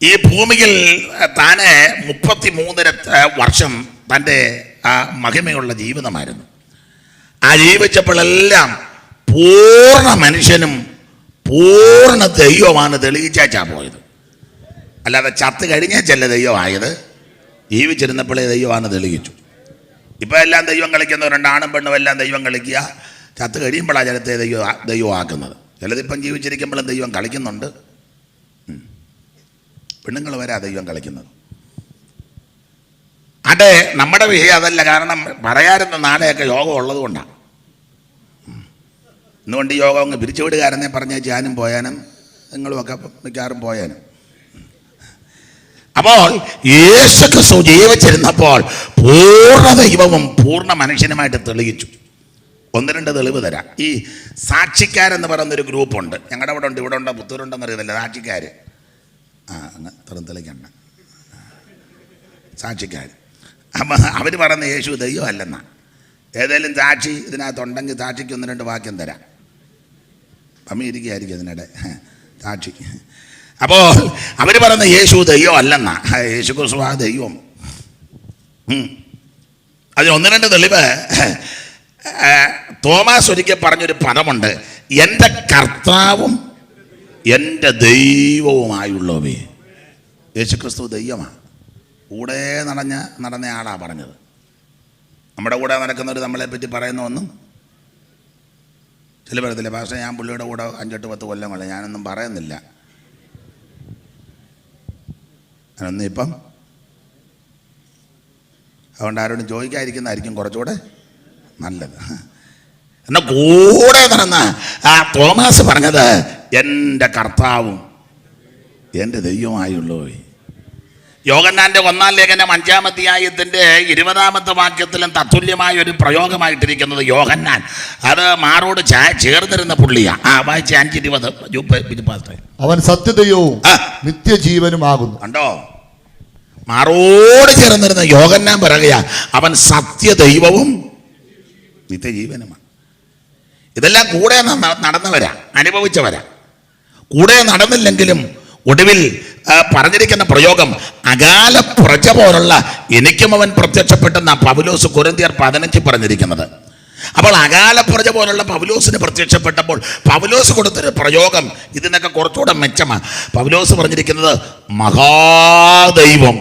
ഈ ഭൂമിയിൽ താന് 33 വർഷം തൻ്റെ മഹിമയുള്ള ജീവിതമായിരുന്നു. ആ ജീവിച്ചപ്പോഴെല്ലാം പൂർണ്ണ മനുഷ്യനും പൂർണ്ണ ദൈവമാണ് തെളിയിച്ചാ പോയത്. അല്ലാതെ ചത്ത് കഴിഞ്ഞേച്ചല്ല ദൈവമായത്, ജീവിച്ചിരുന്നപ്പോഴേ ദൈവമാണ് തെളിയിച്ചു. ഇപ്പം എല്ലാം ദൈവം കളിക്കുന്നവരുണ്ട്, ആണും പെണ്ണും എല്ലാം ദൈവം കളിക്കുക. ചത്ത് കഴിയുമ്പോഴാണ് ചിലത്തെ ദൈവമാക്കുന്നത്. ചിലതിപ്പം ജീവിച്ചിരിക്കുമ്പോഴും ദൈവം കളിക്കുന്നുണ്ട്. പെണ്ണുങ്ങൾ വരെ ദൈവം കളിക്കുന്നത്. അതെ, നമ്മുടെ വിഷയം അതല്ല. കാരണം പറയാറുന്ന നാളെയൊക്കെ യോഗം ഉള്ളത് കൊണ്ടാണ്. ഇന്നുകൊണ്ട് ഈ യോഗം അങ്ങ് പിരിച്ചുവിടുകാരെന്നെ പറഞ്ഞാൽ ഞാനും പോയാനും നിങ്ങളുമൊക്കെ മിക്കവാറും പോയാനും. അപ്പോൾ യേശുക്രിസ്തു ജീവിച്ചിരുന്നപ്പോൾ പൂർണ്ണ ദൈവവും പൂർണ്ണ മനുഷ്യനുമായിട്ട് തെളിയിച്ചു. 1-2 തെളിവ് തരാം. ഈ സാക്ഷിക്കാരെന്ന് പറയുന്നൊരു ഗ്രൂപ്പുണ്ട്. ഞങ്ങളുടെ അവിടെ ഉണ്ട്, ഇവിടെ ഉണ്ടോ പുത്തൂരുണ്ടെന്ന് അറിയത്തില്ല. സാക്ഷിക്കാർ അങ്ങ് തെളിക്കണ്ട സാക്ഷിക്കാർ. അപ്പം അവർ പറയുന്ന യേശു ദൈവം അല്ലെന്നാ. ഏതെങ്കിലും സാക്ഷി ഇതിനകത്തുണ്ടെങ്കിൽ സാക്ഷിക്ക് 1-2 വാക്യം തരാം. അമ്മ ഇരിക്കുകയായിരിക്കും അതിനിടെ സാക്ഷി. അപ്പോൾ അവർ പറയുന്ന യേശു ദൈവം അല്ലെന്നാ. യേശു ക്രിസ്തു ആ ദൈവം. അതിന് 1-2 തെളിവ്. തോമാസ് ഒരിക്കൽ പറഞ്ഞൊരു പദമുണ്ട്, എൻ്റെ കർത്താവും എൻ്റെ ദൈവവുമായുള്ളവേ. യേശുക്രിസ്തു ദൈവമാണ്. കൂടെ നടന്ന ആളാണ് പറഞ്ഞത്. നമ്മുടെ കൂടെ നടക്കുന്നവർ നമ്മളെപ്പറ്റി പറയുന്ന ഒന്നും ചില പറയത്തില്ല. പക്ഷേ ഞാൻ പുള്ളിയുടെ കൂടെ 5-8-10 കൊല്ലം ഞാനൊന്നും പറയുന്നില്ല. ഞാനൊന്നും ഇപ്പം അതുകൊണ്ട് ആരോടും ചോദിക്കാതിരിക്കുന്നതായിരിക്കും കുറച്ചുകൂടെ നല്ലത്. എന്നാൽ കൂടെ നടന്ന ആ തോമാസ് പറഞ്ഞത് എൻ്റെ കർത്താവും എൻ്റെ ദൈവമായുള്ളൂ. യോഹന്നാന്റെ 1-ാം ലേഖനം 5-ാം അധ്യായത്തിൻ്റെ 20-ാമത്തെ വാക്യത്തിലും തത്തുല്യമായ ഒരു പ്രയോഗമായിട്ടിരിക്കുന്നത് യോഹന്നാൻ. അത് മാറോട് ചേർന്നിരുന്ന പുള്ളിയാ. വായിച്ച 5:20. അവൻ സത്യദൈവവും നിത്യജീവനുമാകുന്നു. കണ്ടോ, മാറോട് ചേർന്നിരുന്ന യോഹന്നാൻ പറയുകയാ അവൻ സത്യദൈവവും നിത്യജീവനുമാണ്. ഇതെല്ലാം കൂടെ നടന്നവരാ, അനുഭവിച്ചവരാ. കൂടെ നടന്നില്ലെങ്കിലും ഒടുവിൽ പറഞ്ഞിരിക്കുന്ന പ്രയോഗം അകാല പ്രജ പോലുള്ള എനിക്കും അവൻ പ്രത്യക്ഷപ്പെട്ടെന്ന പൗലോസ് കൊരിന്ത്യർ 15 പറഞ്ഞിരിക്കുന്നത്. അപ്പോൾ അകാല പ്രജ പോലുള്ള പൗലോസിന് പ്രത്യക്ഷപ്പെട്ടപ്പോൾ പൗലോസ് കൊടുത്തൊരു പ്രയോഗം ഇതിനൊക്കെ കുറച്ചുകൂടെ മെച്ചമാണ്. പൗലോസ് പറഞ്ഞിരിക്കുന്നത് മഹാദൈവം.